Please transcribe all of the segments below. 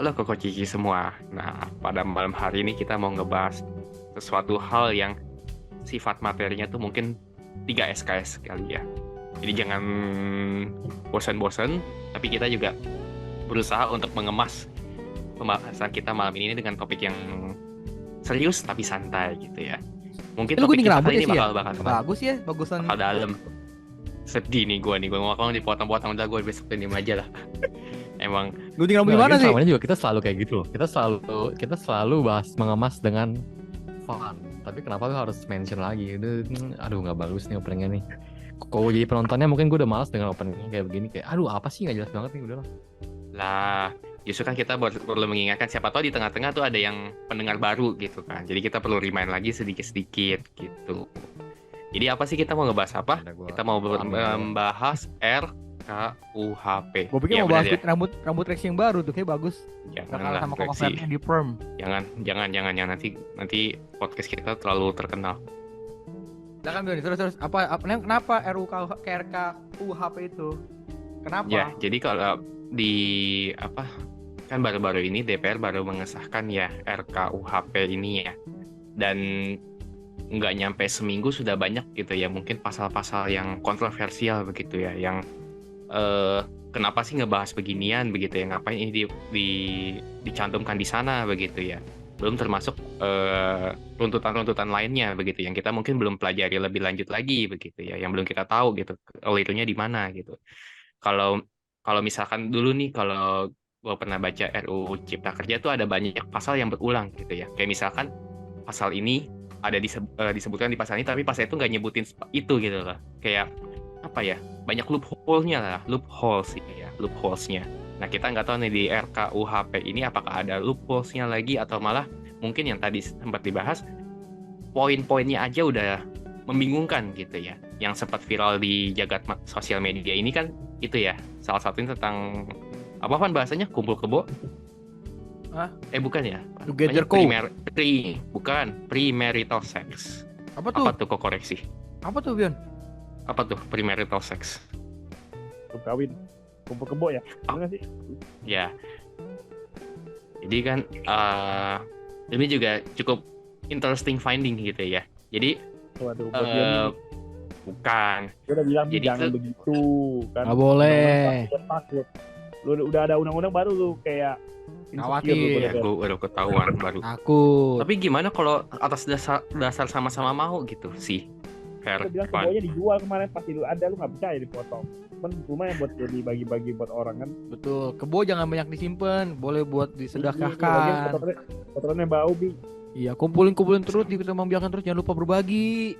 Halo Koko Cici semua. Nah, pada malam hari ini kita mau ngebahas sesuatu hal yang sifat materinya tuh mungkin 3 SKS kali ya. Jadi jangan bosan-bosan, tapi kita juga berusaha untuk mengemas pembahasan kita malam ini dengan topik yang serius tapi santai gitu ya. Mungkin Lu topik gunting kita rambut kali ya ini sih ya? bakal Bagus ya, bagusan. bakal dalam. Sedih nih gue ngomong dipotong-potong, udah gue besok ini aja lah. Emang Gunting rambut Nggak, di mana lagian sih? selama ini juga kita selalu kayak gitu loh. Kita selalu bahas mengemas dengan fun. Tapi kenapa lu harus mention lagi? Aduh nggak bagus nih openingnya nih. Kalau jadi penontonnya mungkin gue udah malas dengan opening kayak begini. Kayak aduh apa sih nggak jelas banget nih udah lah. lah, justru kan kita perlu mengingatkan siapa tahu di tengah-tengah tuh ada yang pendengar baru gitu kan. Jadi kita perlu remind lagi sedikit-sedikit gitu. Jadi apa sih kita mau ngebahas apa? Ada gua Kita mau paham ya. membahas RKUHP. Gue pikir Ya mau benar bahas ya. rambut Rex yang baru tuh, kayak bagus. Gak kalah Janganlah sama Koko koreksi. Ferdinand di perm. Jangan nanti podcast kita terlalu terkenal. Silakan Bion, terus kenapa RKUHP itu? Kenapa? Ya, jadi kalau di apa kan baru-baru ini DPR baru mengesahkan ya RKUHP ini ya. Dan nggak nyampe seminggu sudah banyak gitu ya, mungkin pasal-pasal yang kontroversial begitu ya, yang kenapa sih ngebahas beginian begitu ya, ngapain ini dicantumkan di sana begitu ya, belum termasuk runtutan-runtutan lainnya begitu yang kita mungkin belum pelajari lebih lanjut lagi begitu ya, yang belum kita tahu gitu kelirunya di mana gitu. Kalau kalau misalkan dulu nih, kalau gue pernah baca RUU Cipta Kerja tuh ada banyak pasal yang berulang gitu ya, kayak misalkan pasal ini ada disebutkan di pasal ini, tapi pasal itu nggak nyebutin itu gitu loh. Kayak apa ya? Banyak loopholesnya. Nah, kita nggak tahu nih di RKUHP ini apakah ada loopholesnya lagi atau malah mungkin yang tadi sempat dibahas poin-poinnya aja udah membingungkan gitu ya. Yang sempat viral di jagat sosial media ini kan itu ya. Salah satunya tentang apaan bahasanya? Kumpul kebo. Hah? Bukan ya. Together Namanya Co. bukan premarital sex. Apa tuh? Apa tuh, kok koreksi? Apa tuh Bion? Apa tuh premarital sex? Belum kawin, kumpul kebo ya, bener nggak sih? Ya, jadi kan ini juga cukup interesting finding gitu ya. Jadi Waduh, buat dia nih, bukan. gue udah bilang Jadi jangan tuh- begitu kan. Nggak boleh. Undang-undang takut. Lu udah ada undang-undang baru lu kayak Khawatir. insecure lu Ya, bener. gue udah ketahuan baru. Takut. Tapi gimana kalau atas dasar sama-sama mau gitu sih? Lu bilang kebonya dijual kemarin pasti lu ada, lu nggak percaya dipotong. Kan lumayan buat jadi bagi-bagi buat orang kan. Betul. Kebo jangan banyak disimpan, boleh buat Lagian disedekahkan. kotorannya bau bi. Iya, kumpulin terus, dikembangbiakan terus, jangan lupa berbagi.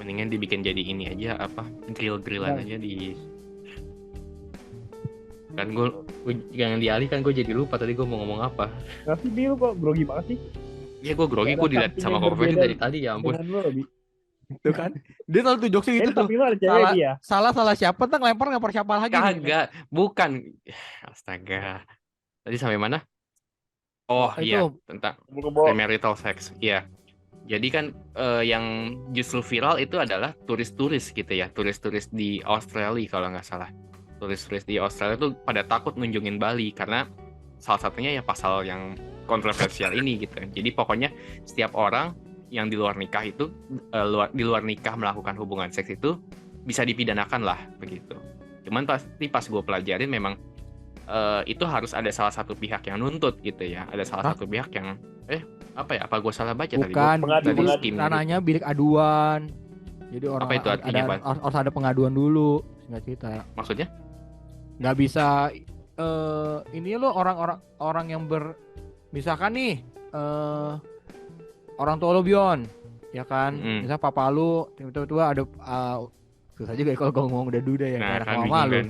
Mendingan dibikin jadi ini aja, apa, grill-grillan Nah. aja di. Kan gue jangan dialihkan, gue jadi lupa tadi gue mau ngomong apa. Nggak sih bi, lu kok grogi banget sih? Ya gue grogi, gue dilihat sama Something yang Koko Ferdi berbeda dari tadi, ya ampun. Dengan lu bi. Tuh kan. Dia selalu tuh jokesnya gitu Ini tuh. tapi lu ada cewek Salah. dia. Salah siapa, ntar lempar siapa lagi nih. Kagak, bukan. Astaga. Tadi sampai mana? Oh Itu. iya, tentang Kumpul kebo. premarital sex. Iya. Jadi kan yang justru viral itu adalah turis-turis gitu ya. Turis-turis di Australia kalau nggak salah. Turis-turis di Australia tuh pada takut ngunjungin Bali karena salah satunya ya pasal yang kontroversial ini gitu. Jadi pokoknya setiap orang yang di luar nikah itu di luar nikah melakukan hubungan seks itu bisa dipidanakan lah begitu. Cuman pasti pas gue pelajarin memang itu harus ada salah satu pihak yang nuntut gitu ya. Ada salah satu pihak yang apa ya? Apa gue salah baca tadi? Bukan, Pengadu, itu pengadu. ranahnya bilik aduan. Jadi orang Apa itu artinya, Pak? harus ada pengaduan dulu, singkat cerita. Maksudnya? Nggak bisa ini lo orang yang misalkan nih orang tua lo Bion, ya kan? Mm. Misal papa lu tiba-tiba ada susah juga ya kalau gue ngomong udah duda ya, Nah, kayak kan mama bingung lu. kan.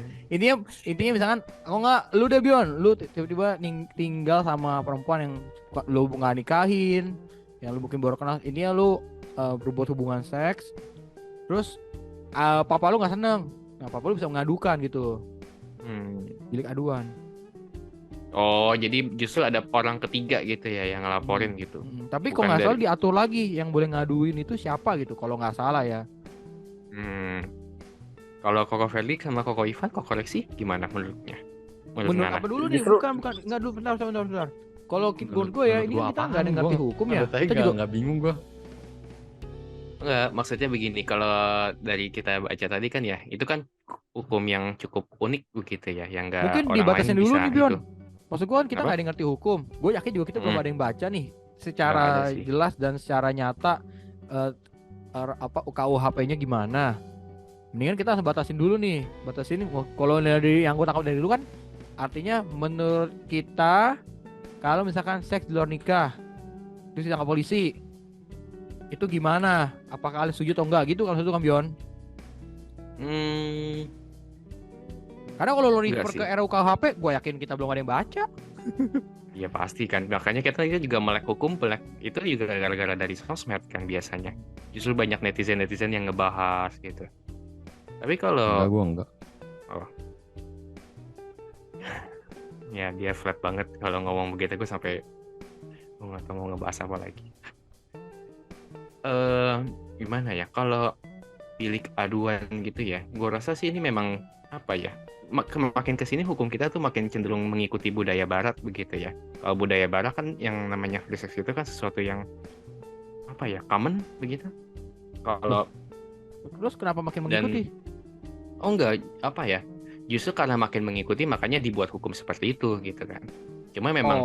Intinya misalkan aku nggak, lu udah Bion, lu tiba-tiba tinggal sama perempuan yang lu nggak nikahin, yang lu mungkin baru kenal, ini ya lu berbuat hubungan seks, terus papa lu nggak seneng, nah papa lu bisa mengadukan gitu, bilik aduan. Oh, jadi justru ada orang ketiga gitu ya yang ngelaporin gitu. Tapi Bukan kok nggak salah dari- diatur lagi yang boleh ngaduin itu siapa gitu, kalau nggak salah ya. Kalau Koko Felix sama Koko Ivan, kok koreksi gimana menurutnya? Menurut mana? apa dulu nih? Justru- Bukan enggak dulu, bentar. Kalau menurut gue ya, Menurut ini gua kan kita apaan? nggak ada ngerti Gua- hukum ya. menurut saya Kita juga nggak bingung gua. Enggak, maksudnya begini, kalau dari kita baca tadi kan ya, itu kan hukum yang cukup unik begitu ya, yang enggak mungkin orang lain dibatasin dulu bisa nih Bion. itu. Maksud gue kan kita Apa? nggak ada yang ngerti hukum. Gue yakin juga kita belum Mm. ada yang baca nih Nggak ada secara sih. jelas dan secara nyata apa KUHP-nya gimana. Mendingan kita batasin dulu nih. Batasin kalau dari yang gue tangkap dari dulu kan artinya menurut kita kalau misalkan seks di luar nikah terus ditangkap polisi itu gimana? Apakah kalian setuju atau enggak gitu kalau itu kan Bion? Hmm, Karena kalau lo Enggak refer sih. ke RUKHP, gue yakin kita belum ada yang baca. ya pasti kan. Makanya kita juga melek hukum, itu juga gara-gara dari sosmed kan biasanya. Justru banyak netizen-netizen yang ngebahas gitu. Tapi Enggak, kalau gua enggak. ya dia flat banget kalau ngomong begitu, gue sampai gue nggak tahu mau ngebahas apa lagi. Gimana ya, kalau bilik aduan gitu ya, gue rasa sih ini memang apa ya, makin kesini hukum kita tuh makin cenderung mengikuti budaya barat begitu ya. Kalau budaya barat kan yang namanya free sex itu kan sesuatu yang apa ya, common begitu. Kalau Terus kenapa makin Dan- mengikuti? oh enggak, apa ya, justru karena makin mengikuti makanya dibuat hukum seperti itu gitu kan. Cuma memang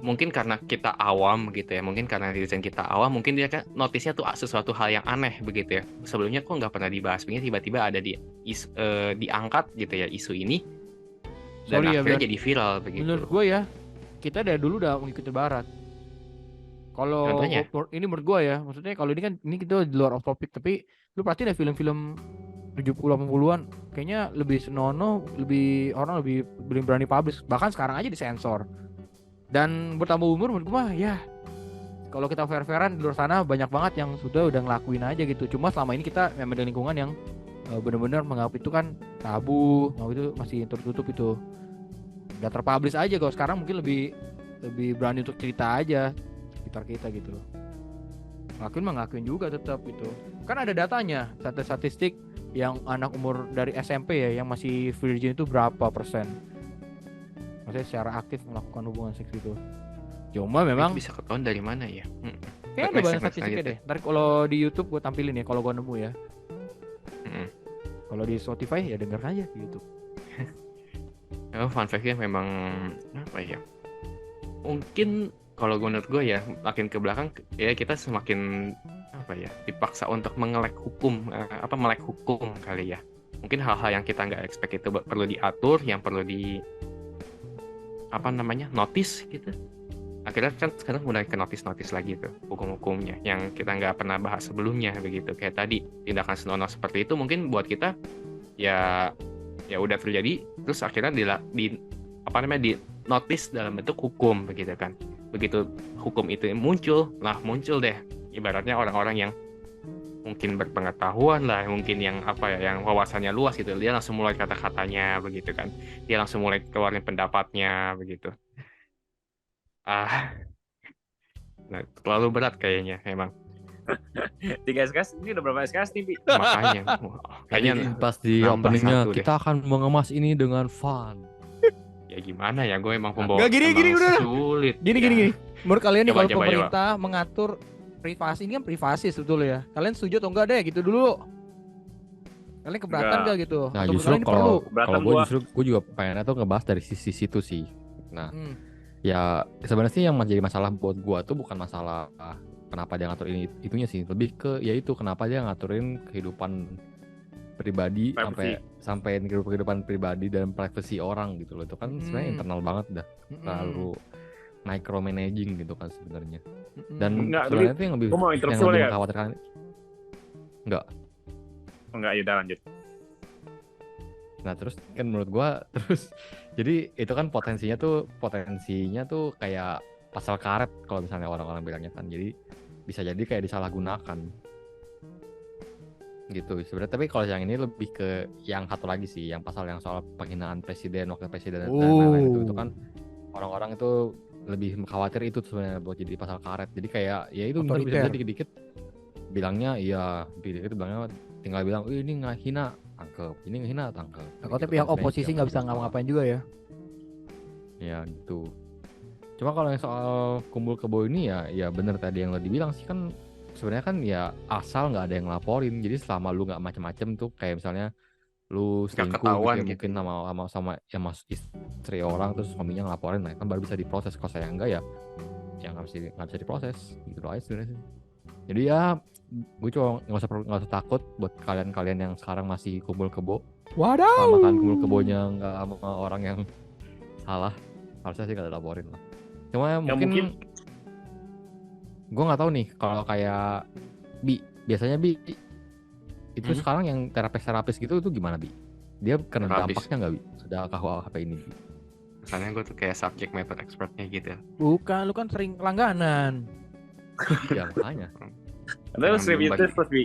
mungkin karena kita awam gitu ya, mungkin karena netizen kita awam, mungkin dia kan notisnya tuh sesuatu hal yang aneh begitu ya. Sebelumnya kok nggak pernah dibahas begini, tiba-tiba ada diangkat gitu ya isu ini, dan Sorry ya, akhirnya Bion. jadi viral begitu. Menurut gue ya, kita dari dulu udah mengikuti barat. Kalau Contohnya? ini menurut gue ya, maksudnya kalau ini kita di luar of topic, tapi lu pasti ada film-film 70-80-an kayaknya lebih senonoh, orang lebih berani publish, bahkan sekarang aja disensor. Dan bertambah umur menurut gue mah ya, kalau kita fair-fairan di luar sana banyak banget yang udah ngelakuin aja gitu. Cuma selama ini kita memang di lingkungan yang benar-benar menganggap itu kan tabu, menganggap itu masih tertutup itu. Udah terpublish aja, kalau sekarang mungkin lebih berani untuk cerita aja sekitar kita gitu loh. Ngakuin juga tetap gitu. Kan ada datanya, statistik yang anak umur dari SMP ya yang masih virgin itu berapa persen? Maksudnya secara aktif melakukan hubungan seks itu. Cuma memang Itu bisa ketahuan dari mana ya? kayaknya ada Next, banyak next, statistiknya lanjut deh. Ntar kalau di YouTube gue tampilin ya kalau gue nemu ya. Mm-mm. Kalau di Spotify ya denger aja di YouTube. Fun fact-nya memang apa ya? Mungkin kalau menurut gue ya, makin ke belakang ya kita semakin apa ya, dipaksa untuk melek hukum kali ya. Mungkin hal-hal yang kita nggak expect itu perlu diatur, yang perlu notice gitu. Akhirnya kan sekarang mulai ke notice lagi tuh hukum-hukumnya yang kita nggak pernah bahas sebelumnya begitu. Kayak tadi tindakan senonoh seperti itu mungkin buat kita ya udah terjadi, terus akhirnya di notice dalam bentuk hukum begitu kan. Begitu hukum itu muncul deh ibaratnya orang-orang yang mungkin berpengetahuan lah, mungkin yang yang wawasannya luas gitu, dia langsung mulai kata-katanya begitu kan, dia langsung mulai keluarin pendapatnya begitu. Nah, terlalu berat kayaknya emang. 3 SKS ini udah berapa SKS nih, Pi? Makanya kayaknya Tadi pas di nambah openingnya satu deh. kita akan mengemas ini dengan fun. Ya gimana ya, gue emang pembawa Nggak, gini, emang udah. sulit. Gini. Menurut kalian nih Coba, kalau pemerintah mengatur privasi, ini kan privasi sebetulnya ya. Kalian setuju atau enggak deh gitu dulu? Kalian keberatan Enggak. enggak gitu? Nah Atau menurut justru kalian ini perlu? Keberatan kalau gue gua. justru gue juga pengennya tuh ngebahas dari sisi situ sih. Nah Hmm. ya sebenarnya sih yang menjadi masalah buat gue tuh bukan masalah kenapa dia ngatur ini itunya sih, lebih ke yaitu kenapa dia ngaturin kehidupan pribadi sampai kehidupan pribadi dan privasi orang gitu loh. Itu kan sebenarnya internal banget dah, terlalu micromanaging gitu kan sebenarnya. Dan Enggak, sebenarnya itu yang lebih gua mau interupsi boleh ya? mengkhawatirkan. Enggak, ya udah lanjut. Nah terus kan menurut gua jadi itu kan potensinya tuh kayak pasal karet kalau misalnya orang-orang bilangnya kan, jadi bisa jadi kayak disalahgunakan gitu sebenarnya. Tapi kalau yang ini lebih ke yang satu lagi sih, yang pasal yang soal penghinaan presiden, wakil presiden dan lain-lain itu kan orang-orang itu lebih khawatir itu sebenarnya buat jadi pasal karet. Jadi kayak ya itu bisa Otoriter. dikit-dikit bilangnya iya, dikit-dikit bilangnya tinggal bilang ini nggak hina tangkep. Ini ngehina tangkep. Takutnya Gitu pihak kan, oposisi sebenarnya nggak bisa ngapa-ngapain juga ya. ya gitu. Cuma kalau yang soal kumpul kebo ini ya bener tadi yang lo dibilang sih kan sebenarnya kan ya asal nggak ada yang laporin. Jadi selama lu nggak macem-macem tuh kayak misalnya lu Nggak selingkuh gitu ketahuan ya gitu. mungkin sama ya mas istri orang terus suaminya ngelaporin nah kan baru bisa diproses. Kalau saya enggak ya nggak bisa diproses gitu aja sebenarnya sih. Jadi ya gue cuma nggak usah takut buat kalian yang sekarang masih kumpul kebo. Waduh. Selama kan kumpul kebonya nggak sama orang yang salah harusnya sih nggak dilaporin lah. Cuma Ya, mungkin gue nggak tahu nih kalau kayak biasanya itu sekarang yang terapis gitu itu gimana dia kena Terapis. dampaknya nggak ada KUHP ini Misalnya gue tuh kayak subject matter expertnya gitu. Bukan, lu kan sering langganan. ya makanya Ada Jangan review diumbar. terus Bi.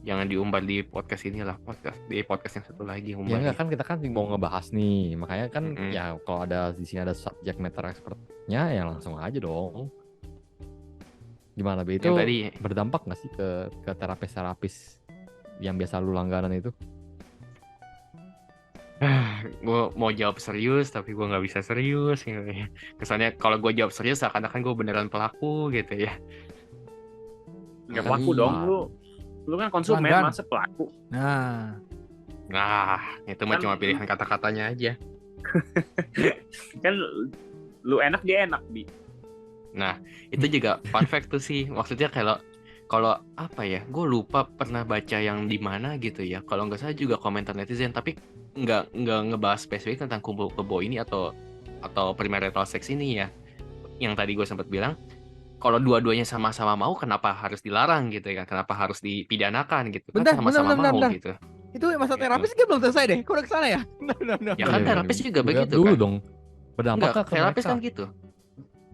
Jangan diumbar di podcast inilah, podcast yang satu lagi ya umbar. enggak kan kita kan mau ngebahas nih makanya kan Mm-mm. ya kalau ada di sini ada subject matter expertnya ya langsung aja dong gimana itu Yang tadi berdampak nggak sih ke terapis yang biasa lu langganan itu gue mau jawab serius tapi gue nggak bisa serius gitu ya. Kesannya kalau gue jawab serius seakan-akan gue beneran pelaku gitu ya. Nggak Kan pelaku iya. dong lu kan konsumen Pelanggan. masa pelaku. Nah, Nah, itu mah Kan- cuma pilihan kata-katanya aja. Kan lu enak dia enak Bi. Nah, itu juga fun fact tuh sih. Maksudnya kalau apa ya? Gue lupa pernah baca yang di mana gitu ya. Kalau nggak salah juga komentar netizen, tapi nggak ngebahas spesifik tentang kumpul kebo ini atau premarital sex ini ya. Yang tadi gue sempat bilang, kalau dua-duanya sama-sama mau, kenapa harus dilarang gitu ya? Kenapa harus dipidanakan gitu? Kan Bentar, sama-sama bentar, mau bentar. gitu. itu masa Gitu. terapis kan belum selesai deh. Kok udah kesana ya? Benar. Ya kan Iya, terapis juga lihat begitu dulu kan. dong berdampak Enggak, ke terapis mereka kan gitu.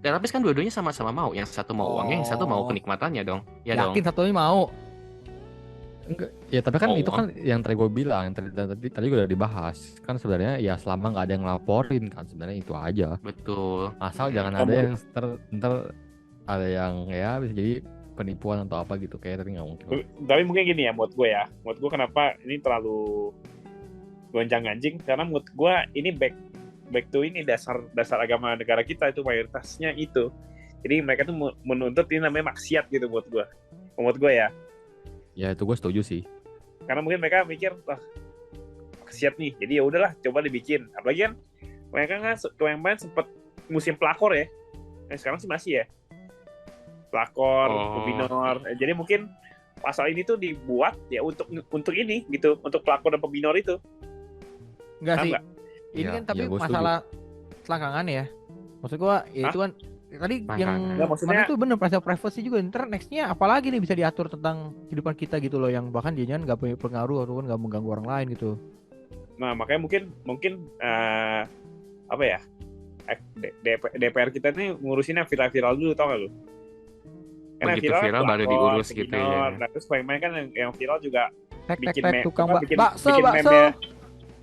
Terapis kan dua-duanya sama-sama mau. Yang satu mau uangnya, yang satu mau Oh. kenikmatannya dong. Ya dong. Yakin satunya mau? enggak ya tapi kan Oh, itu kan yang tadi gue bilang yang tadi gue udah dibahas kan sebenarnya ya selama nggak ada yang laporin kan sebenarnya itu aja Betul. asal jangan ada yang ntar ada yang ya bisa jadi penipuan atau apa gitu kayak tadi nggak mungkin Tapi mungkin gini ya menurut gue ya. Menurut gue kenapa ini terlalu gonjang-ganjing karena menurut gue ini back to ini dasar agama negara kita itu mayoritasnya itu. Jadi mereka tuh menuntut ini namanya maksiat gitu menurut gue ya. ya itu gue setuju sih Karena mungkin mereka mikir wah maksiat nih. Jadi ya udahlah coba dibikin. Apalagi kan mereka kan kemarin sempat musim pelakor ya. Nah, sekarang sih masih ya. Pelakor, Oh. pembinor. Jadi mungkin pasal ini tuh dibuat ya untuk ini gitu, untuk pelakor dan pembinor itu. Enggak Paham sih. nggak? Ini Iya, kan tapi iya, gua setuju. masalah selangkangan ya. Maksud gua ya itu kan tadi yang Selangkangan. Nggak, maksudnya- kemarin tuh bener masalah privacy juga. Ntar nextnya apalagi nih bisa diatur tentang kehidupan kita gitu loh yang bahkan dia nggak punya pengaruh ataupun nggak mengganggu orang lain gitu. Nah, makanya mungkin apa ya? DPR kita nih ngurusinnya viral dulu, tau gak lu? Karena Begitu viral baru pelakor, diurus gitu pembinor. ya. Nah, terus main kan yang viral juga Tek bikin tukang bikin bakso. meme-nya.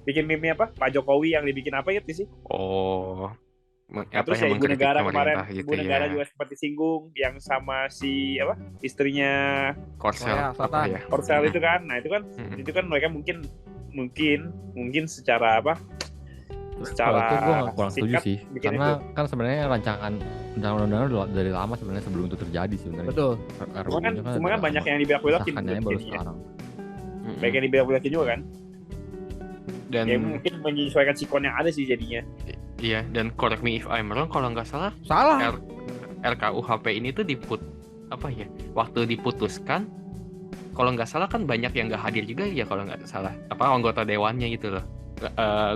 Bikin meme apa? Pak Jokowi yang dibikin apa gitu sih? Oh. Nah, Apa terus ya yang Ibu mengkritik Negara kemarin, pemerintah gitu Ibu Negara ya. juga sempat disinggung yang sama si apa? Istrinya Korsel Korea apa Selatan. ya? Korsel itu kan. Nah, Mm-mm. itu kan mereka mungkin secara apa? kalau Secara itu gue kurang setuju singkat sih bikin karena kan sebenarnya rancangan undang-undang dari lama sebenarnya sebelum itu terjadi sebenarnya Betul. Cuma kan banyak yang dibelok-belokin disahkannya baru jadinya. sekarang Mm-mm. Banyak yang dibelok-belokin juga kan. Dan Ya mungkin menyesuaikan sikon yang ada sih jadinya. iya, dan correct me if I'm wrong, kalau nggak salah Salah. RKUHP ini tuh waktu diputuskan, kalau nggak salah kan banyak yang nggak hadir juga ya kalau nggak salah, apa anggota dewannya gitu loh.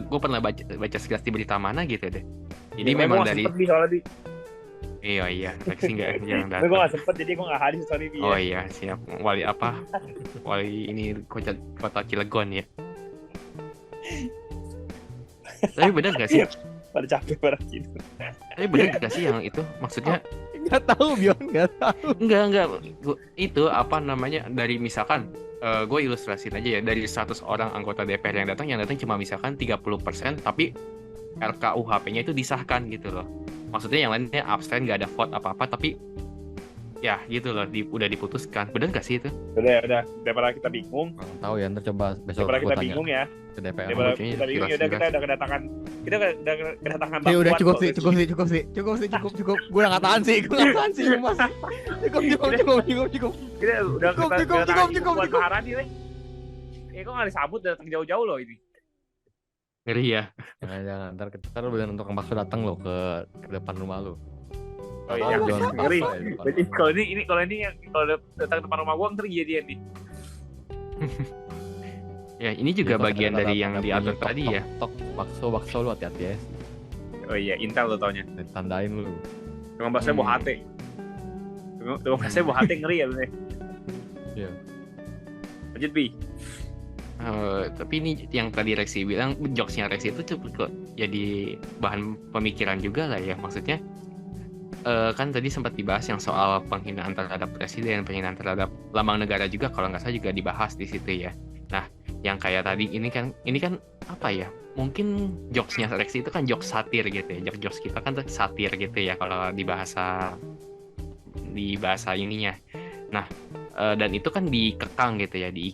Gue pernah baca sekilas di berita mana gitu deh. Jadi Ya, memang gua nggak dari sempet nih soalnya di. iya Lexi nggak jarang Tapi gue datang. gak sempet jadi gue gak hadir sorry Bi, ya. Oh iya, siap. Wali ini kota Cilegon ya. Tapi bener gak sih? Pada capek pada gitu. Tapi bener gak sih yang itu? Maksudnya Nggak tahu Bion, nggak tahu. enggak. Itu apa namanya? Dari misalkan gue ilustrasiin aja ya, dari 100 orang anggota DPR yang datang cuma misalkan 30%, tapi RKUHP-nya itu disahkan gitu loh. Maksudnya yang lainnya abstain, nggak ada vote apa-apa, tapi ya gitu loh, udah diputuskan. Bener gak sih itu? Udah daripada kita bingung, Kurang tahu ya, ntar coba besok daripada gue kita tanya bingung ya. ke DPR. Daripada kayaknya kita bingung ya udah jelas-jelas. kita udah kedatangan Mbak udah Puan cukup kok. sih, cukup. Gue udah nggak tahan sih, Mas. Cukup. Kita udah kedatangan Ibu Puan cukup. Maharani weh. Kok nggak disambut datang jauh-jauh loh ini. Ngeri ya. Jangan, ntar lu bener untuk bakso datang lo ke depan rumah lu. Oh iya, Jualan ngeri. bakso ya di depan Berarti rumah. kalau ini yang kalau datang depan rumah gua ntar dia nih. Ya ini juga Jadi kalau bagian ada dari bunyi yang tok, diatur tok, tadi tok, ya. Tok, bakso lu hati-hati ya. Oh iya, Intel lo taunya. Tandain lu. Tukang bakso bawa HT. Tukang bakso bawa HT ngeri ya lu nih. Iya. Lanjut Bi. Tapi ini yang tadi Rexi bilang, jokesnya Rexi itu cukup kok jadi bahan pemikiran juga lah ya. Maksudnya kan tadi sempat dibahas yang soal penghinaan terhadap presiden, penghinaan terhadap lambang negara juga, kalau nggak salah juga dibahas di situ ya. Nah, yang kayak tadi ini kan apa ya? Mungkin jokesnya Rexi itu kan jokes satir gitu ya. Jokes kita kan satir gitu ya kalau di bahasa ininya. Nah, dan itu kan dikekang gitu ya, di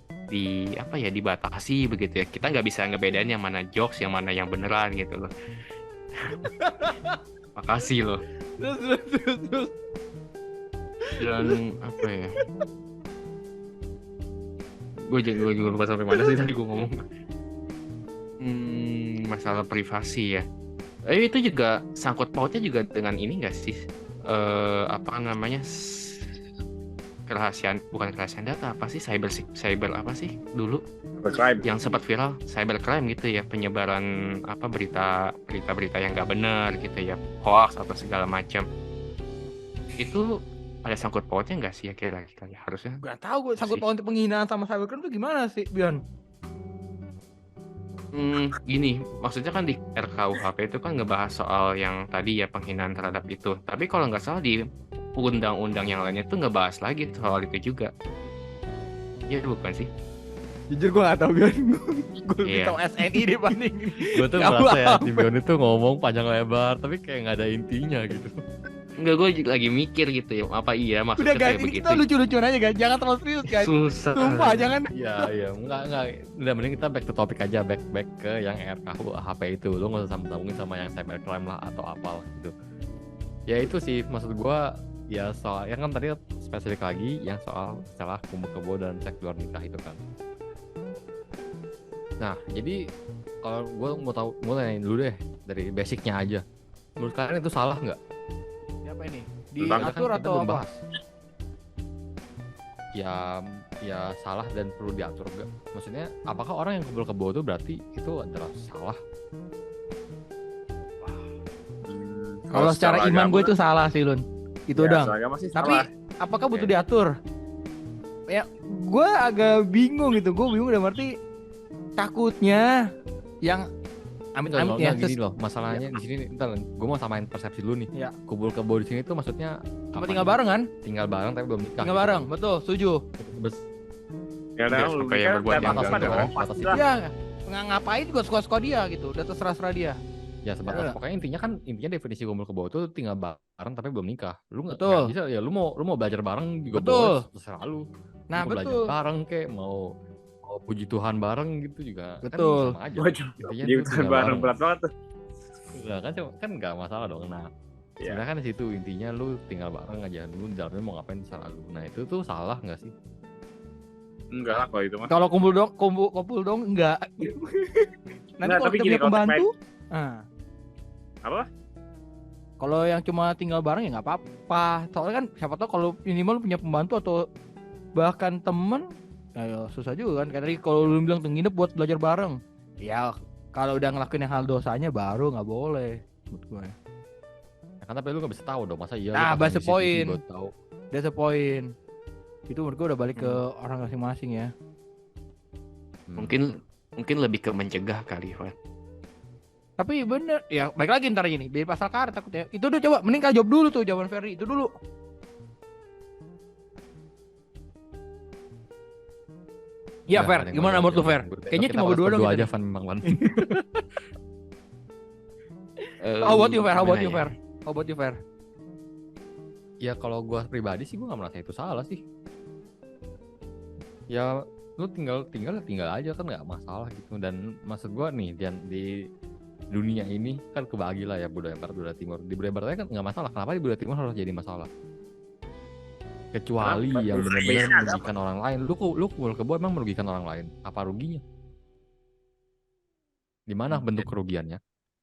apa ya, dibatasi begitu ya. Kita nggak bisa ngebedain yang mana jokes, yang mana yang beneran gitu loh. Makasih loh. Terus. Dan apa ya? Gue juga lupa sampai mana sih tadi gue ngomong. Masalah privasi ya. Itu juga sangkut pautnya juga dengan ini nggak sih? Apa namanya? Bukan kerahasiaan data, apa sih, cyber apa sih dulu Subscribe. yang sempat viral, cybercrime gitu ya, penyebaran apa berita yang nggak benar gitu ya, hoax atau segala macam. Itu ada sangkut pautnya nggak sih ya kira-kira ya, harusnya? Gak tahu gue sangkut paut penghinaan sama cybercrime itu gimana sih, Bion? Gini, maksudnya kan di RKUHP itu kan ngebahas soal yang tadi ya, penghinaan terhadap itu. Tapi kalau nggak salah di undang-undang yang lainnya tuh ngebahas lagi soal itu juga. Ya bukan sih? Jujur gue gak tahu, Bion. Gue lebih Iya. tahu SNI dibanding Gue tuh Nggak merasa ya paham. si Bion itu ngomong panjang lebar tapi kayak nggak ada intinya gitu. Enggak, gue lagi mikir gitu ya, apa iya Udah maksudnya guys, kayak ini begitu. kita lucu-lucuan aja guys, jangan terlalu serius guys. Susah. Sumpah, jangan. Iya, enggak. Udah mending kita back to topic aja, back ke yang RKUHP itu. Lu nggak usah sambung-sambungin sama yang cybercrime lah atau apalah gitu. Ya itu sih maksud gua, ya soal yang kan tadi spesifik lagi yang soal celah kumpul kebo dan seks luar nikah itu kan. Nah, jadi kalau gua mau tahu, mulai dulu deh dari basicnya aja. Menurut kalian itu salah nggak? Siapa ini? Tentang- Diatur Kita atau belum apa? bahas. Ya salah dan perlu diatur gak? Maksudnya apakah orang yang kumpul kebo itu berarti itu adalah salah? Kalau secara iman gue itu salah sih, Lun. Itu ya, dong. secara agama sih Tapi salah. apakah butuh diatur? Ya, gue agak bingung gitu. Gue bingung udah berarti takutnya yang amit-amit ya. Gini loh, masalahnya di sini ntar gue mau samain persepsi dulu nih. Ya. Kumpul kebo di sini tuh maksudnya Cuma apa tinggal nih? bareng kan? Tinggal bareng tapi belum nikah. Tinggal bareng, betul, setuju. Bes- Ya Biar udah, lu supaya kan berbuat dan yang apa-apa enggak, dong, kan? pastilah. Ya, ngapain juga suka-suka dia gitu. Udah terserah dia. Ya sebatas Ya. pokoknya intinya definisi kumpul kebo itu tinggal bareng tapi belum nikah. Lu nggak Betul. bisa ya, lu mau belajar bareng juga Betul. boleh, terserah lu. Nah, Mau belajar betul. bareng kek, mau puji Tuhan bareng gitu juga. Betul. Kan sama aja. Waduh, Intinya jadi lu bukan tinggal bareng berat banget tuh. Nah, kan nggak masalah dong. Nah, Iya. sebenarnya kan di situ intinya lu tinggal bareng aja, lu jalannya mau ngapain terserah lu. Nah itu tuh salah nggak sih? Enggak lah kalau itu mah. Kalau kumpul dong enggak. Nanti Enggak, kalau tapi kita gini, punya kalau pembantu, Apa? kalau yang cuma tinggal bareng ya nggak apa-apa. Soalnya kan siapa tahu kalau minimal lu punya pembantu atau bahkan temen, ya susah juga kan. Kayak tadi kalau lu bilang tuh nginep buat belajar bareng, ya kalau udah ngelakuin yang hal dosanya baru nggak boleh menurut gue. Ya kan tapi lu nggak bisa tahu dong, masa iya? Nah, lu bahasa pasang CCTV poin. buat tahu. That's the point. Itu menurut gue udah balik ke orang masing-masing ya. Mungkin lebih ke mencegah kali, Fat. Tapi bener, ya baik lagi ntar ini dari pasal karet takutnya. Itu dulu coba, mending kau jawab dulu tuh jawaban Ferry itu dulu. Iya Fer, ada yang gimana mau menurut lu jawab? Fer? Besok Kayaknya kita cuma bahas berdua dong berdua kita aja nih. Van memang Van. How about you Fer? How about Gimana you ya? Fer? How about you Fer? Ya kalau gue pribadi sih gue nggak merasa itu salah sih. Ya lu tinggal aja kan nggak masalah gitu. Dan maksud gue nih di dunia ini kan kebagi lah ya, budaya barat budaya timur. Di budaya baratnya kan nggak masalah. Kenapa di budaya timur harus jadi masalah? Kecuali Kenapa? yang benar-benar Iya, merugikan orang lain. Lu kumpul kebo emang merugikan orang lain? Apa ruginya? Di mana bentuk kerugiannya?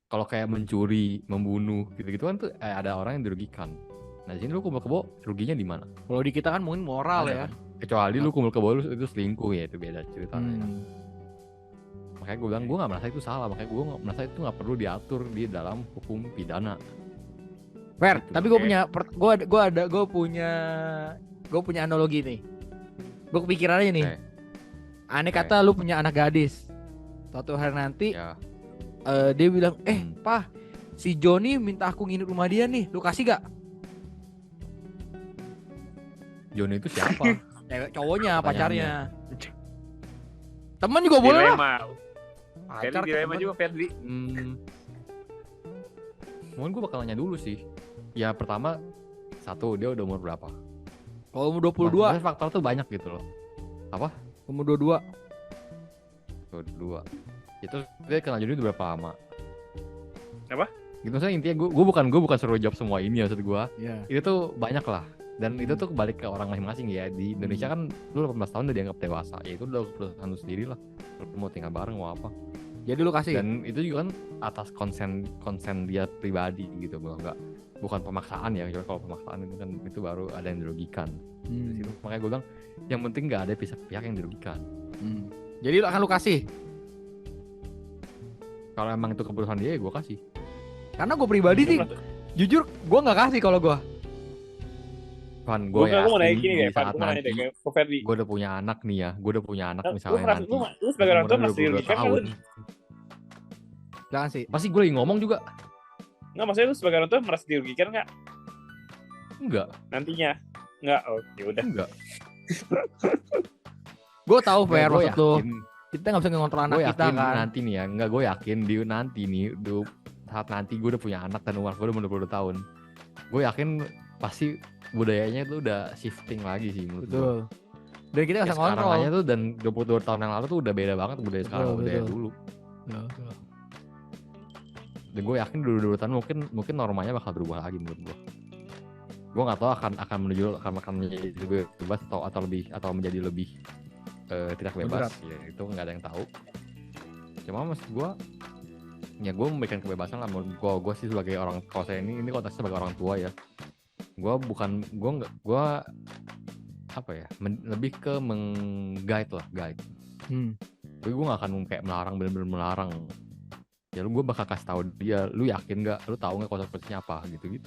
Kalau kayak mencuri, membunuh gitu-gitu kan tuh ada orang yang dirugikan. Nah di sini lu kumpul kebo ruginya di mana? Kalau di kita kan mungkin moral Ada ya. kan? Kecuali lu kumpul kebo lu itu selingkuh ya, itu beda ceritanya. Makanya gue bilang gue nggak merasa itu salah, makanya gue nggak merasa itu nggak perlu diatur di dalam hukum pidana. Fair, Gitu. tapi gue punya gue punya analogi nih. Gue kepikiran aja nih. Oke. Aneh Oke. kata lu punya anak gadis. Suatu hari nanti Ya. dia bilang, Pah, si Joni minta aku nginep rumah dia nih, lu kasih gak? Joni itu siapa? Cowoknya, Pertanyaannya. pacarnya. Temen juga boleh lah. dilema. Pacar Ferdi ke dilema temen. juga Ferdi. Mungkin gue bakal nanya dulu sih. Ya pertama, satu dia udah umur berapa? Kalau umur 22, Maksudnya faktor tuh banyak gitu loh. umur 22. Dua. Itu dia kenal Joni udah berapa lama? Apa? Gitu maksudnya intinya gue bukan suruh jawab semua ini maksud gue. Iya. Itu tuh banyak lah. Dan itu tuh balik ke orang masing-masing ya. Di Indonesia kan lu 18 tahun udah dianggap dewasa. Ya itu udah keputusan lu sendiri lah. Lu mau tinggal bareng mau apa. Jadi lu kasih. Dan itu juga kan atas konsen dia pribadi gitu, bukan pemaksaan ya. Kalau pemaksaan itu kan itu baru ada yang dirugikan. Di situ. Makanya gue bilang yang penting nggak ada pihak yang dirugikan. Jadi akan lu kasih. Kalau emang itu keputusan dia, gue kasih. Karena gue pribadi sih, jujur gue nggak kasih kalau gue. Kan Gue gue mau nanya yakin gini di deh, Pan. saat Gue mau nanya deh nanti ke Ferdi. gue udah punya anak nih ya, gue udah punya anak Lu misalnya merasa, nanti. lu sebagai orang tua umurnya masih 22 dirugikan kan? tahun. Jangan sih. Pasti gue lagi ngomong juga. Nggak, maksudnya lu sebagai orang tua merasa dirugikan nggak Enggak. nantinya? Nggak, oh ya udah. Enggak. Gue tahu Fair Gue maksud lu. yakin, Kita nggak bisa ngontrol anak gue kita yakin kan. nanti nih ya, enggak, gue yakin di nanti nih, saat nanti gue udah punya anak dan umur gue udah 22 tahun. Gue yakin pasti budayanya itu udah shifting lagi sih menurut gue. Betul. Dan kita nggak bisa Sekarang ngontrol. aja tuh dan 22 tahun yang lalu tuh udah beda banget budaya sekarang, Betul, budaya betul. dulu. Betul. Dan gue yakin dulu tahun mungkin normanya bakal berubah lagi menurut gue. Gue nggak tahu akan menjadi lebih bebas atau menjadi lebih tidak bebas. Ya, itu nggak ada yang tahu. Cuma maksud gue, ya gue memberikan kebebasan lah. Gue sih sebagai orang, kalau saya ini konteksnya sebagai orang tua ya. Gue lebih ke guide. Tapi gue nggak akan kayak bener-bener melarang. Ya gue bakal kasih tahu dia, lu yakin nggak, lu tahu nggak konsekuensinya apa gitu.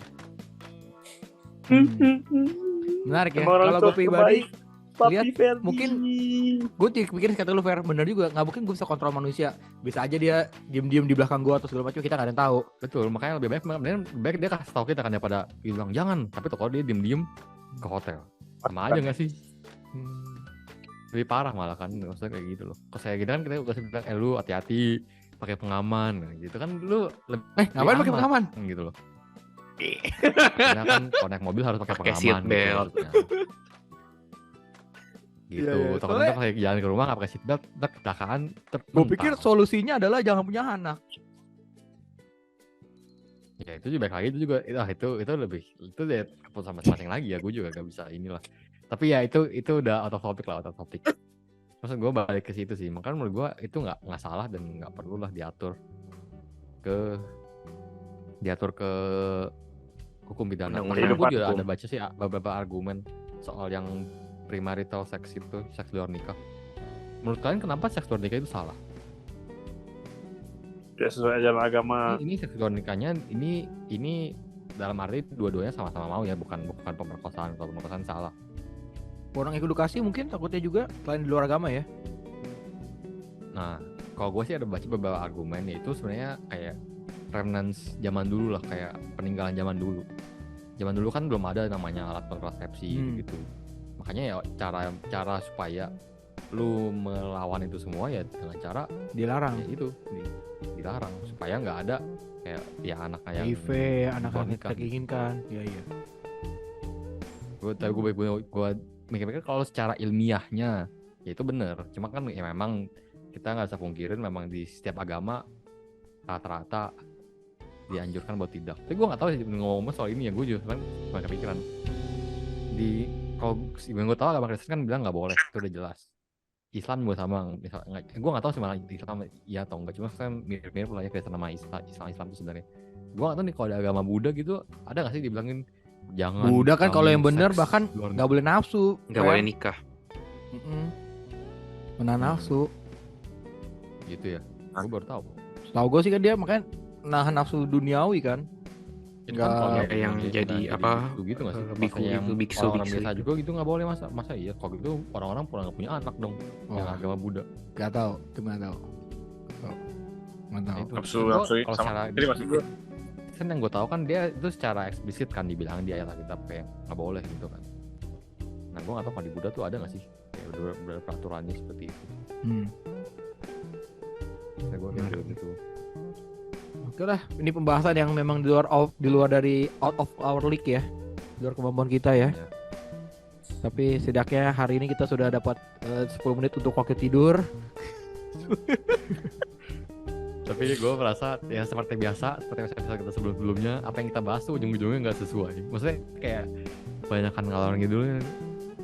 Menarik ya. Emang orang Kalau tua gue pribadi, Papi lihat, Ferdi. mungkin gue pikir kata lu Fair bener juga. Nggak mungkin gue bisa kontrol manusia. Bisa aja dia diem-diem di belakang gue atau segala macam, kita nggak ada yang tahu. Betul, makanya lebih baik dia kasih tahu kita kan daripada bilang jangan, tapi tuh kalau dia diem ke hotel, sama aja nggak sih? Lebih parah malah kan, maksudnya kayak gitu loh. Kalau saya gitu kan kita kasih bilang, lu hati-hati pakai pengaman, gitu kan lu lebih Ngapain pakai aman, pengaman? gitu loh. Karena kan kalau naik mobil harus pakai Pakai pengaman. seat belt. Gitu, Iya, takutnya pas jalan ke rumah nggak pakai seat belt, ntar kecelakaan. Gue pikir solusinya adalah jangan punya anak. Ya itu juga baik lagi, itu lebih, itu deh keputusan masing-masing lagi ya, gue juga gak bisa inilah. Tapi ya itu udah out of topic. Maksud gue balik ke situ sih, makanya menurut gue itu nggak salah dan nggak perlu lah diatur ke hukum pidana. Makanya gue juga ada baca sih beberapa argumen soal yang premarital sex itu, seks luar nikah. Menurut kalian kenapa seks luar nikah itu salah? Ya sesuai ajaran agama. Ini seks luar nikahnya ini dalam arti dua-duanya sama-sama mau ya, bukan pemerkosaan. Kalau pemerkosaan salah. Kurang edukasi mungkin takutnya juga selain di luar agama ya. Nah, kalau gue sih ada baca beberapa argumen, yaitu sebenarnya kayak remnants zaman dulu lah, kayak peninggalan zaman dulu. Zaman dulu kan belum ada namanya alat kontrasepsi gitu. Makanya ya cara supaya lu melawan itu semua ya dengan cara Dilarang. ya itu dilarang supaya nggak ada kayak ya anak yang HIV, anak-anak nikah. tak inginkan. Iya. Gue mikir-mikir kalau secara ilmiahnya ya itu bener. Cuma kan ya memang kita nggak bisa pungkirin memang di setiap agama rata-rata dianjurkan buat tidak. Tapi gue nggak tahu sih ngomong soal ini ya, gue juga cuma kepikiran di kalau yang gue tahu agama Kristen kan bilang nggak boleh, itu udah jelas. Islam juga sama, misal gue nggak tahu sih malah Islam iya atau enggak, cuma kan mirip-mirip lah ya Kristen sama Islam itu sebenarnya. Gue nggak tahu nih kalau ada agama Buddha gitu ada nggak sih dibilangin jangan. Buddha kan kalau yang bener seks bahkan luar nggak boleh nafsu. Nggak boleh nikah. Menahan nafsu. gitu ya. Gue baru tahu. Tahu gue sih kan dia makanya nahan nafsu duniawi kan. Itu kan kalau Ya, yang jadi apa, gitu nggak sih? biku Makanya yang itu, biksu orang biasa itu. juga gitu nggak boleh, masa iya kalau gitu orang-orang pernah nggak punya anak dong yang Wah. agama Buddha. Gak tahu, itu nggak tahu. Nggak tahu. Itu Absolut, kalau sama. secara Jadi maksud gue, kan yang gue tahu kan dia itu secara eksplisit kan dibilang di ayat Alkitab kayak nggak boleh gitu kan. Nah gue nggak tahu kalau di Buddha tuh ada nggak sih kayak udah peraturannya seperti itu. Nah, gue kayak gitu. Oke lah, ini pembahasan yang memang di luar dari out of our league ya, di luar kemampuan kita ya. Ya. Tapi setidaknya hari ini kita sudah dapat 10 menit untuk waktu tidur. Tapi gue merasa ya seperti biasa, seperti episode kita sebelumnya, apa yang kita bahas tuh ujung-ujungnya nggak sesuai. Maksudnya kayak kebanyakan ngalor ngidulnya.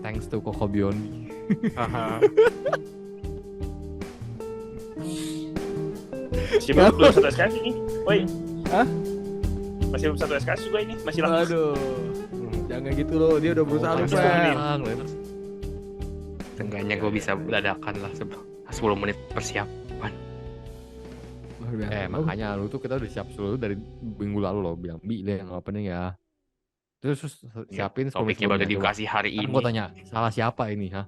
Thanks to Koko Biondi. Haha. masih belum satu SKS ini. Woi. Hah? Masih belum satu SKS juga ini, masih lama. Aduh, jangan gitu loh, dia udah berusaha Oh, lupa. tenang, Len. Seenggaknya gue bisa dadakan lah 10 menit persiapan. Luar biasa. Makanya lu tuh kita udah siap dulu dari minggu lalu loh bilang Bi yang opening ya. Terus siapin 10 menit Topiknya baru sebelumnya, coba. dikasih hari Kan ini. gue tanya, salah siapa ini, ha?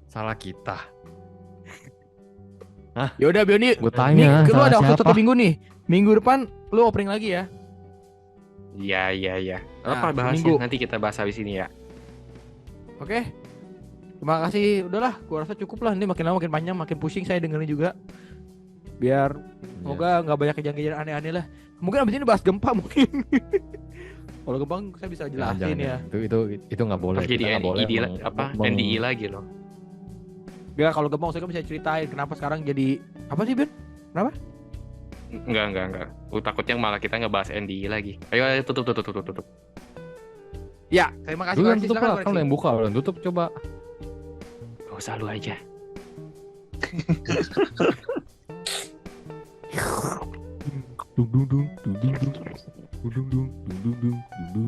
Salah kita. Ya udah Bioni, Gue nih tanya, lu salah ada waktu siapa? 1 minggu nih. Minggu depan lu opening lagi ya. Iya. Nah, Apa bahasnya? seminggu. Nanti kita bahas habis ini ya. Oke. Terima kasih. Udahlah, gua rasa cukup lah. Ini makin lama makin panjang, makin pusing saya dengerin juga. Biar semoga nggak banyak kejadian aneh-aneh lah. Mungkin abis ini bahas gempa mungkin. Kalau gempa saya bisa jelasin ya. Itu nggak boleh. Terus jadi Kita nggak boleh NDI lagi loh. Gak, kalau gempa saya kan bisa ceritain kenapa sekarang jadi apa sih Ben? Enggak. Gue takutnya malah kita ngebahas NDI lagi. Ayo tutup. Ya, terima kasih. Lu yang Koreksi, tutup silakan lah, kan lu koreksi. yang buka, lu yang tutup coba. Gak usah lu aja.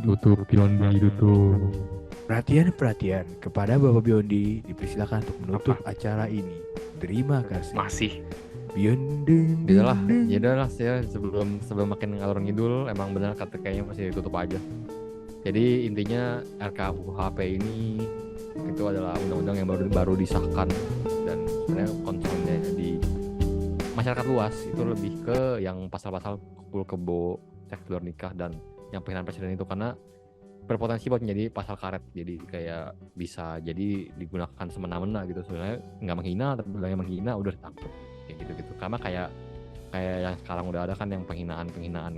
Tutup Biondi tutup. Perhatian kepada Bapak Biondi dipersilakan untuk menutup acara ini. Terima kasih. Masih. Biondi. Ya udahlah ya sebelum makin ngalor ngidul emang benar kata kayaknya masih ditutup aja. Jadi intinya RKUHP ini itu adalah undang-undang yang baru disahkan dan sebenarnya concernnya di masyarakat luas itu lebih ke yang pasal-pasal kumpul kebo, seks luar nikah dan yang penghinaan presiden itu karena berpotensi buat menjadi pasal karet, jadi kayak bisa jadi digunakan semena-mena gitu. Sebenarnya nggak menghina tapi bilangnya menghina udah ditangkap kayak gitu karena kayak yang sekarang udah ada kan yang penghinaan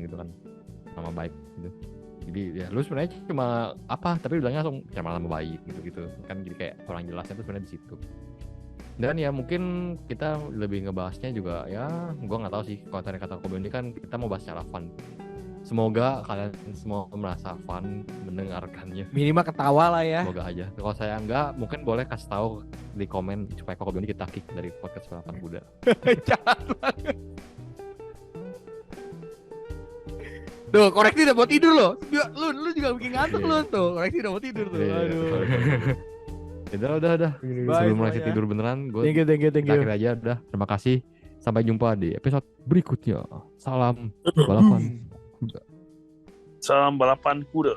gitu kan nama baik gitu. Jadi ya lu sebenarnya cuma apa tapi bilangnya langsung cuma nama baik gitu kan, jadi kayak kurang jelasnya tuh sebenarnya di situ. Dan ya mungkin kita lebih ngebahasnya juga ya gua nggak tahu sih, kalau tadi kata Kobe ini kan kita mau bahas secara fun. Semoga kalian semua merasa fun mendengarkannya. Minimal ketawa lah ya. Semoga aja. Kalau saya enggak, mungkin boleh kasih tahu di komen supaya Kobe ini kita kick dari podcast Selatan Buddha. Jahat banget. Tuh, koreksi udah mau tidur loh. Lu juga bikin ngantuk lu tuh. Koreksi udah mau tidur tuh. Iya. Aduh. Udah. Bye Sebelum mulai semuanya. tidur beneran, gue Thank you. akhir aja udah. Terima kasih. Sampai jumpa di episode berikutnya. Salam balapan. Salam balapan kuda.